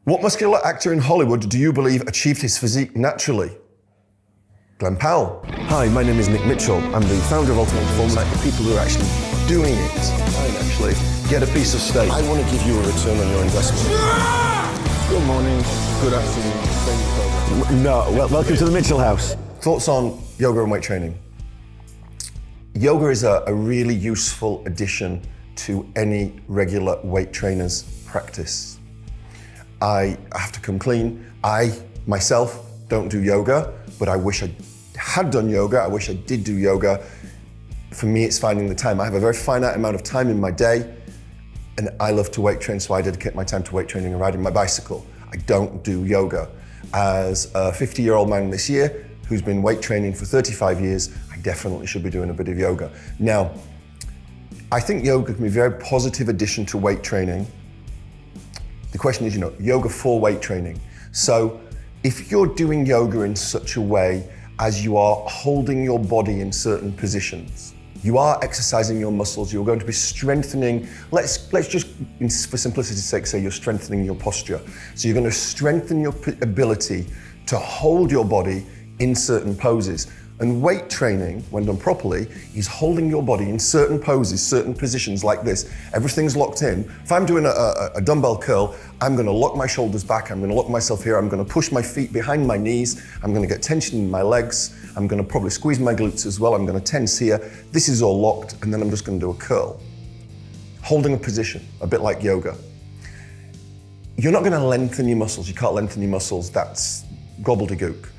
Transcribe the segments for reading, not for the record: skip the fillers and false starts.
What muscular actor in Hollywood do you believe achieved his physique naturally? Glenn Powell. Hi, my name is Nick Mitchell. I'm the founder of Ultimate Performance. Like the people who are actually doing it, I actually get a piece of steak. I want to give you a return on your investment. Good morning, good afternoon, thank you. No, welcome to the Mitchell House. Thoughts on yoga and weight training? Yoga is a really useful addition to any regular weight trainer's practice. I have to come clean. I, myself, don't do yoga, but I wish I had done yoga. I wish I did do yoga. For me, it's finding the time. I have a very finite amount of time in my day, and I love to weight train, so I dedicate my time to weight training and riding my bicycle. I don't do yoga. As a 50-year-old man this year, who's been weight training for 35 years, I definitely should be doing a bit of yoga. Now, I think yoga can be a very positive addition to weight training. The question is, yoga for weight training. So if you're doing yoga in such a way as you are holding your body in certain positions, you are exercising your muscles, you're going to be strengthening, let's just, for simplicity's sake, say you're strengthening your posture. So you're going to strengthen your ability to hold your body in certain poses. And weight training, when done properly, is holding your body in certain poses, certain positions like this. Everything's locked in. If I'm doing a dumbbell curl, I'm going to lock my shoulders back, I'm going to lock myself here, I'm going to push my feet behind my knees, I'm going to get tension in my legs, I'm going to probably squeeze my glutes as well, I'm going to tense here. This is all locked, and then I'm just going to do a curl. Holding a position, a bit like yoga. You're not going to lengthen your muscles, you can't lengthen your muscles, that's gobbledygook.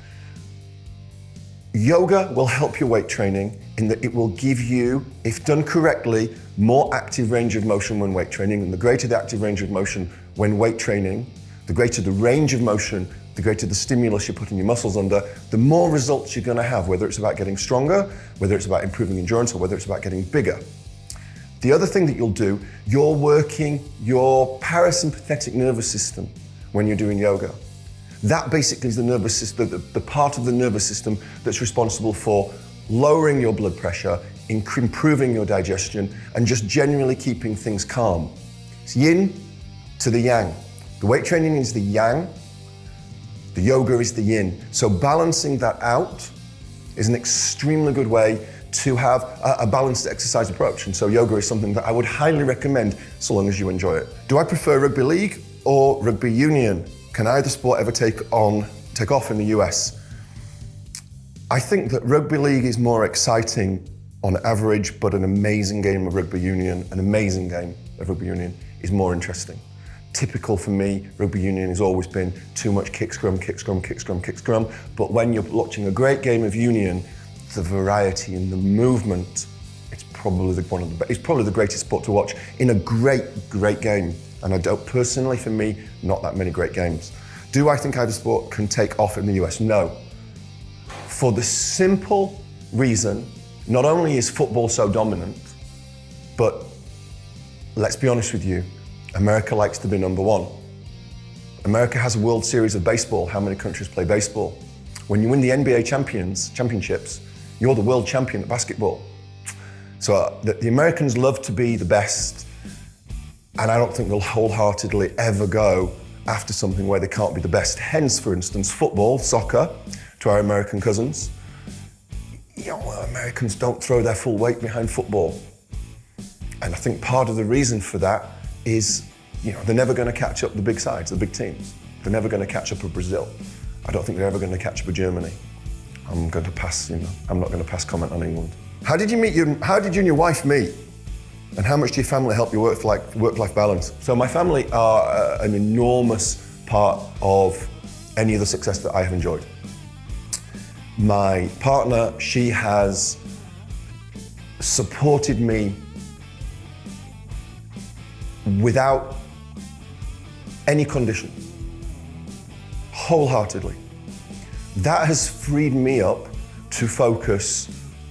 Yoga will help your weight training in that it will give you, if done correctly, more active range of motion when weight training. And the greater the active range of motion when weight training, the greater the range of motion, the greater the stimulus you're putting your muscles under, the more results you're going to have, whether it's about getting stronger, whether it's about improving endurance, or whether it's about getting bigger. The other thing that you'll do, you're working your parasympathetic nervous system when you're doing yoga. That basically is the nervous system, the part of the nervous system that's responsible for lowering your blood pressure, improving your digestion, and just generally keeping things calm. It's yin to the yang. The weight training is the yang, the yoga is the yin. So balancing that out is an extremely good way to have a balanced exercise approach. And so yoga is something that I would highly recommend so long as you enjoy it. Do I prefer rugby league or rugby union? Can either sport ever take off in the US? I think that rugby league is more exciting on average, but an amazing game of rugby union is more interesting. Typical for me, rugby union has always been too much kick scrum, kick scrum, kick scrum, kick scrum. But when you're watching a great game of union, the variety and the movement, it's probably the greatest sport to watch in a great game. And I don't, personally, for me, not that many great games. Do I think either sport can take off in the US? No. For the simple reason, not only is football so dominant, but let's be honest with you, America likes to be number one. America has a World Series of baseball. How many countries play baseball? When you win the NBA championships, you're the world champion at basketball. So the Americans love to be the best. And I don't think they'll wholeheartedly ever go after something where they can't be the best. Hence, for instance, football, soccer, to our American cousins. Americans don't throw their full weight behind football. And I think part of the reason for that is, they're never going to catch up the big sides, the big teams. They're never going to catch up with Brazil. I don't think they're ever going to catch up with Germany. I'm going to pass, I'm not going to pass comment on England. How did you and your wife meet? And how much do your family help your work-life balance? So my family are an enormous part of any of the success that I have enjoyed. My partner, she has supported me without any condition, wholeheartedly. That has freed me up to focus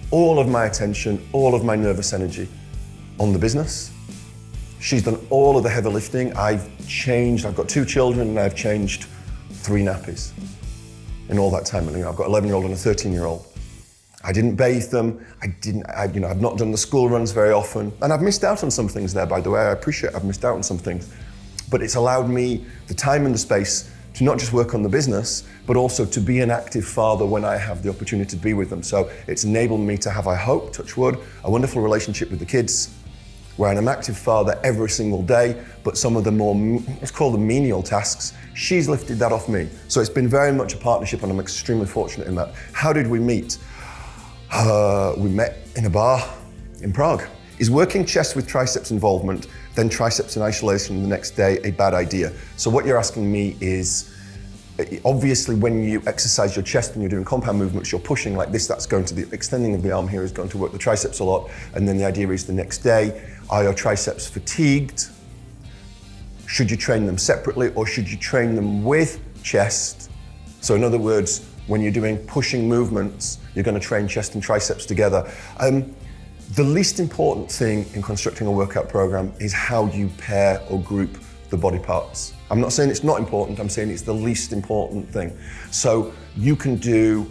all of my attention, all of my nervous energy on the business. She's done all of the heavy lifting. I've got 2 children and I've changed 3 nappies in all that time. I've got an 11-year-old and a 13-year-old. I didn't bathe them. I've not done the school runs very often. And I've missed out on some things there, by the way. I appreciate I've missed out on some things. but it's allowed me the time and the space to not just work on the business, but also to be an active father when I have the opportunity to be with them. So it's enabled me to have, I hope, touch wood, a wonderful relationship with the kids, where I'm an active father every single day, but some of the more, let's call them menial tasks, she's lifted that off me. So it's been very much a partnership, and I'm extremely fortunate in that. How did we meet? We met in a bar in Prague. Is working chest with triceps involvement, then triceps in isolation the next day, a bad idea? So what you're asking me is, obviously when you exercise your chest and you're doing compound movements, you're pushing like this, that's going to the extending of the arm here is going to work the triceps a lot. And then the idea is the next day, are your triceps fatigued? Should you train them separately or should you train them with chest? So in other words, when you're doing pushing movements, you're going to train chest and triceps together. The least important thing in constructing a workout program is how you pair or group the body parts. I'm not saying it's not important, I'm saying it's the least important thing. So you can do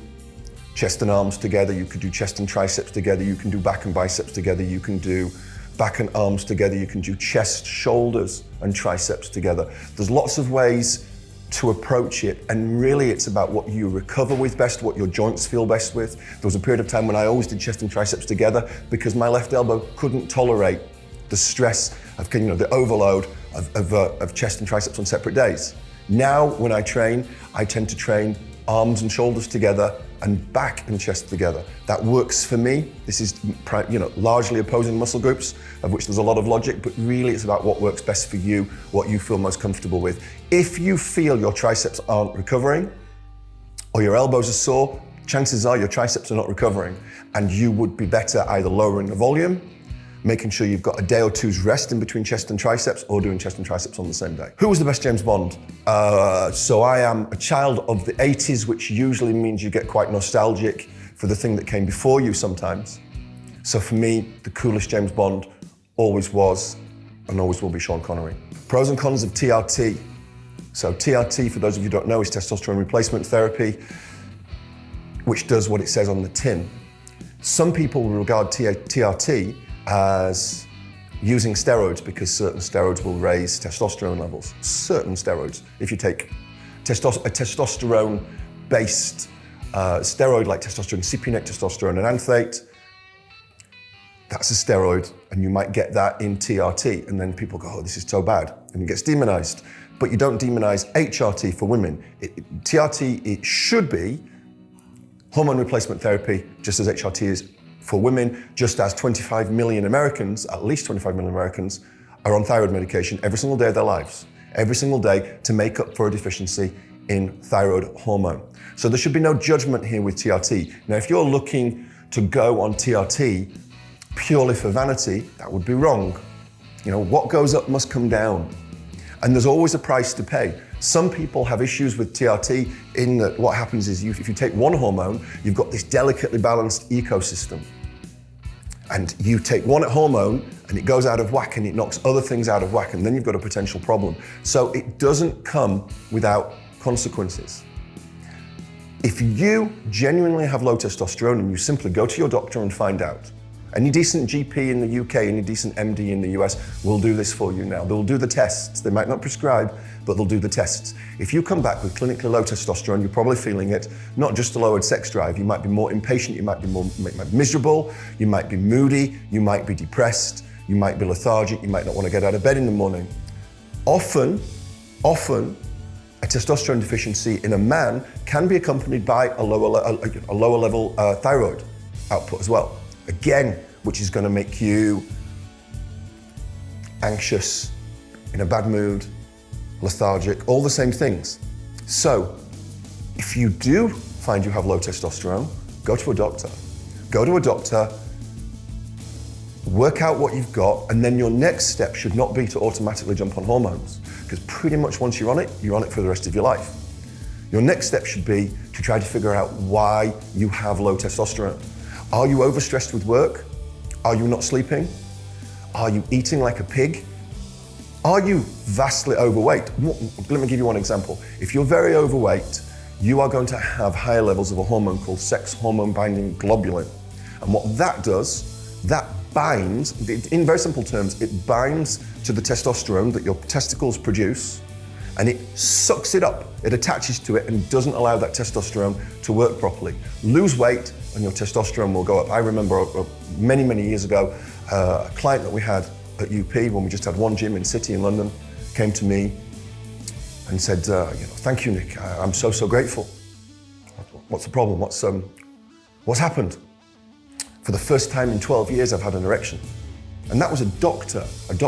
chest and arms together, you could do chest and triceps together, you can do back and biceps together, you can do back and arms together, you can do chest, shoulders and triceps together. There's lots of ways to approach it, and really it's about what you recover with best, what your joints feel best with. There was a period of time when I always did chest and triceps together because my left elbow couldn't tolerate the stress of, the overload of chest and triceps on separate days. Now when I train, I tend to train arms and shoulders together and back and chest together. That works for me. This is largely opposing muscle groups, of which there's a lot of logic, but really it's about what works best for you, what you feel most comfortable with. If you feel your triceps aren't recovering, or your elbows are sore, chances are your triceps are not recovering, and you would be better either lowering the volume, making sure you've got a day or two's rest in between chest and triceps, or doing chest and triceps on the same day. Who was the best James Bond? So I am a child of the 80s, which usually means you get quite nostalgic for the thing that came before you sometimes. So for me, the coolest James Bond always was and always will be Sean Connery. Pros and cons of TRT. So TRT, for those of you who don't know, is testosterone replacement therapy, which does what it says on the tin. Some people will regard TRT as using steroids because certain steroids will raise testosterone levels. Certain steroids. If you take a testosterone-based steroid like testosterone cypionate, testosterone enanthate, that's a steroid, and you might get that in TRT, and then people go, oh, this is so bad, and it gets demonized. But you don't demonize HRT for women. TRT, it should be hormone replacement therapy, just as HRT is for women, just as 25 million Americans, at least 25 million Americans, are on thyroid medication every single day of their lives, every single day to make up for a deficiency in thyroid hormone. So there should be no judgment here with TRT. Now, if you're looking to go on TRT purely for vanity, that would be wrong. What goes up must come down. And there's always a price to pay. Some people have issues with TRT in that what happens is if you take one hormone, you've got this delicately balanced ecosystem. And you take one hormone and it goes out of whack and it knocks other things out of whack, and then you've got a potential problem. So it doesn't come without consequences. If you genuinely have low testosterone and you simply go to your doctor and find out, any decent GP in the UK, any decent MD in the US will do this for you now. They'll do the tests. They might not prescribe, but they'll do the tests. If you come back with clinically low testosterone, you're probably feeling it, not just a lowered sex drive. You might be more impatient, you might be more miserable, you might be moody, you might be depressed, you might be lethargic, you might not want to get out of bed in the morning. Often, a testosterone deficiency in a man can be accompanied by a lower level thyroid output as well. Again, which is going to make you anxious, in a bad mood, lethargic, all the same things. So, if you do find you have low testosterone, go to a doctor. Go to a doctor, work out what you've got, and then your next step should not be to automatically jump on hormones, because pretty much once you're on it for the rest of your life. Your next step should be to try to figure out why you have low testosterone. Are you overstressed with work? Are you not sleeping? Are you eating like a pig? Are you vastly overweight? Let me give you one example. If you're very overweight, you are going to have higher levels of a hormone called sex hormone binding globulin. And what that does, that binds, in very simple terms, it binds to the testosterone that your testicles produce, and it sucks it up. It attaches to it and doesn't allow that testosterone to work properly. Lose weight and your testosterone will go up. I remember many, many years ago, a client that we had at UP, when we just had one gym in City in London, came to me and said, thank you, Nick, I'm so, so grateful. What's the problem? What's happened? For the first time in 12 years, I've had an erection. And that was a doctor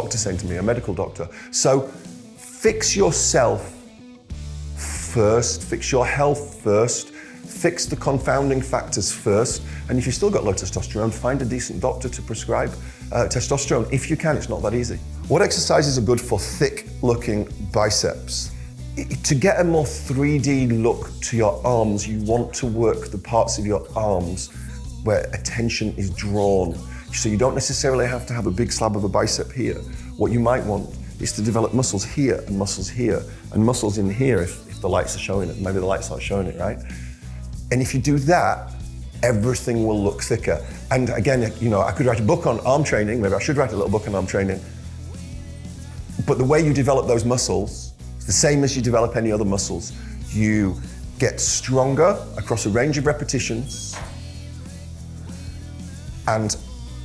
saying to me, a medical doctor. So fix yourself first, fix your health first, fix the confounding factors first, and if you've still got low testosterone, find a decent doctor to prescribe testosterone. If you can, it's not that easy. What exercises are good for thick-looking biceps? To get a more 3D look to your arms, you want to work the parts of your arms where attention is drawn. So you don't necessarily have to have a big slab of a bicep here. What you might want is to develop muscles here and muscles here and muscles in here if the lights are showing it. Maybe the lights aren't showing it, right? And if you do that, everything will look thicker. And again, I could write a book on arm training. Maybe I should write a little book on arm training. But the way you develop those muscles, it's the same as you develop any other muscles. You get stronger across a range of repetitions and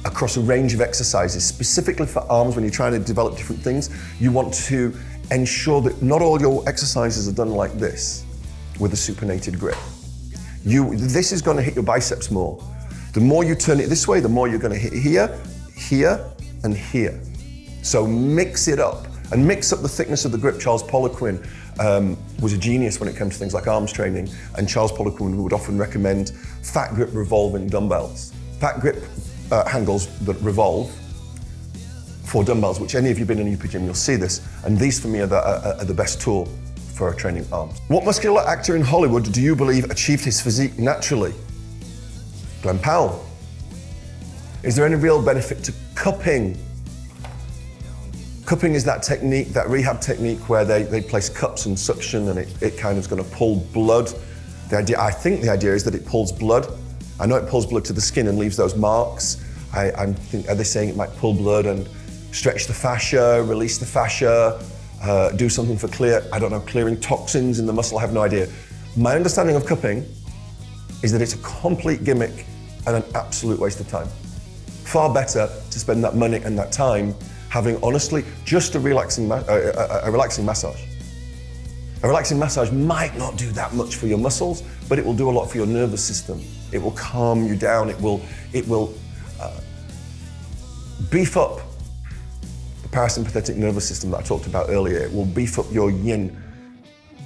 across a range of exercises. Specifically for arms, when you're trying to develop different things, you want to ensure that not all your exercises are done like this, with a supinated grip. This is going to hit your biceps more. The more you turn it this way, the more you're going to hit here, here, and here. So mix it up, and mix up the thickness of the grip. Charles Poliquin was a genius when it came to things like arms training, and Charles Poliquin would often recommend fat grip revolving dumbbells. Fat grip handles that revolve for dumbbells, which any of you been in a UP gym, you'll see this, and these for me are the best tool for training arms. What muscular actor in Hollywood do you believe achieved his physique naturally? Glenn Powell. Is there any real benefit to cupping? Cupping is that technique, that rehab technique where they place cups and suction and it kind of is going to pull blood. I think the idea is that it pulls blood. I know it pulls blood to the skin and leaves those marks. Are they saying it might pull blood and stretch the fascia, release the fascia, do something for clearing toxins in the muscle? I have no idea. My understanding of cupping is that it's a complete gimmick and an absolute waste of time. Far better to spend that money and that time having, honestly, just a relaxing massage. A relaxing massage might not do that much for your muscles, but it will do a lot for your nervous system. It will calm you down. It will beef up the parasympathetic nervous system that I talked about earlier. It will beef up your yin,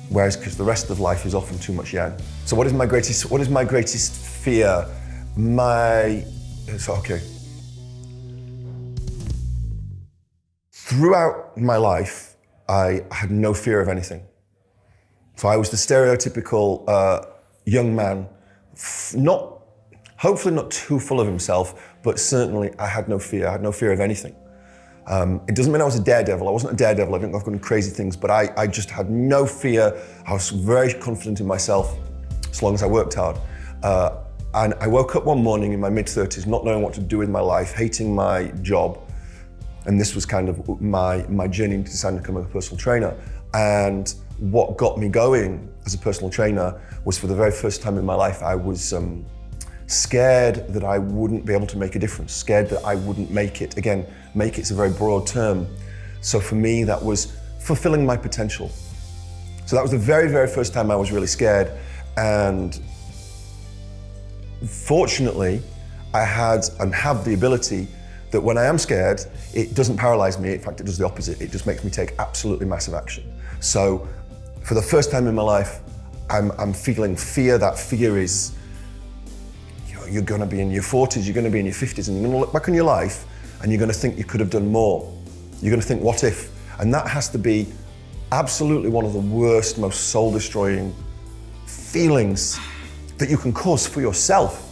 because the rest of life is often too much yang. So what is my greatest fear? Throughout my life, I had no fear of anything. So I was the stereotypical young man, hopefully not too full of himself, but certainly I had no fear. I had no fear of anything. It doesn't mean I was a daredevil. I wasn't a daredevil. I didn't go off doing crazy things, but I just had no fear. I was very confident in myself as long as I worked hard. And I woke up one morning in my mid-30s, not knowing what to do with my life, hating my job. And this was kind of my journey into deciding to become a personal trainer. And what got me going as a personal trainer was, for the very first time in my life, I was scared that I wouldn't be able to make a difference, scared that I wouldn't make it. Again, make it's a very broad term. So for me, that was fulfilling my potential. So that was the very, very first time I was really scared. And fortunately, I had and have the ability that when I am scared, it doesn't paralyze me. In fact, it does the opposite. It just makes me take absolutely massive action. So for the first time in my life, I'm feeling fear. That fear is, you're gonna be in your 40s, you're gonna be in your 50s, and you're gonna look back on your life and you're gonna think you could have done more. You're gonna think, what if? And that has to be absolutely one of the worst, most soul-destroying feelings that you can cause for yourself.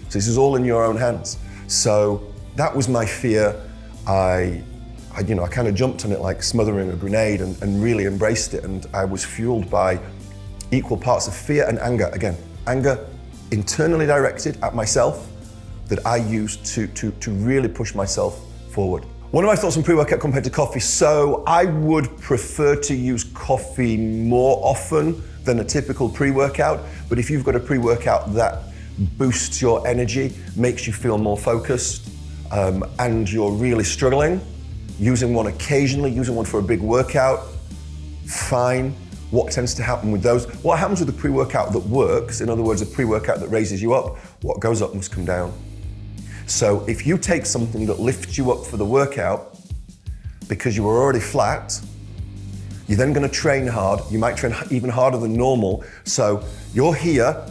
So this is all in your own hands. So that was my fear. I kind of jumped on it like smothering a grenade and really embraced it. And I was fueled by equal parts of fear and anger. Again, anger internally directed at myself, that I use to really push myself forward. One of my thoughts on pre-workout compared to coffee, so I would prefer to use coffee more often than a typical pre-workout, but if you've got a pre-workout that boosts your energy, makes you feel more focused, and you're really struggling, using one occasionally, using one for a big workout, fine. What tends to happen with those? What happens with a pre-workout that works, in other words, a pre-workout that raises you up, what goes up must come down. So if you take something that lifts you up for the workout, because you were already flat, you're then gonna train hard. You might train even harder than normal. So you're here,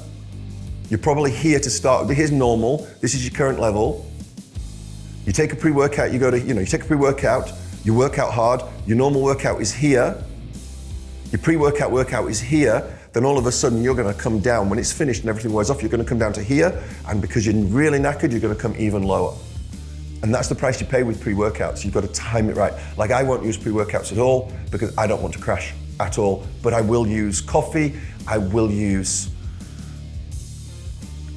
you're probably here to start. Here's normal, this is your current level. You take a pre-workout, you take a pre-workout, you work out hard, your normal workout is here, your pre-workout workout is here, then all of a sudden you're gonna come down. When it's finished and everything wears off, you're gonna come down to here, and because you're really knackered, you're gonna come even lower. And that's the price you pay with pre-workouts. You've got to time it right. Like, I won't use pre-workouts at all because I don't want to crash at all, but I will use coffee, I will use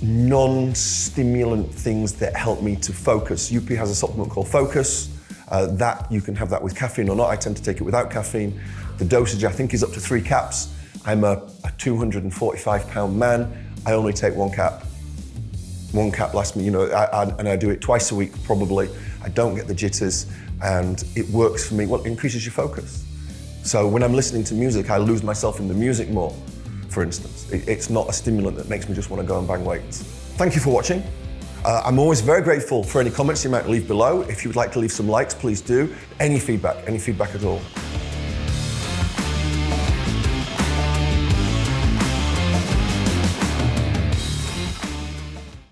non-stimulant things that help me to focus. UP has a supplement called Focus. That you can have that with caffeine or not. I tend to take it without caffeine. The dosage I think is up to 3 caps. I'm a 245-pound man. I only take 1 cap. 1 cap lasts me, and I do it twice a week probably. I don't get the jitters, and it works for me. Well, it increases your focus. So when I'm listening to music, I lose myself in the music more, for instance. It's not a stimulant that makes me just want to go and bang weights. Thank you for watching. I'm always very grateful for any comments you might leave below. If you would like to leave some likes, please do. Any feedback at all.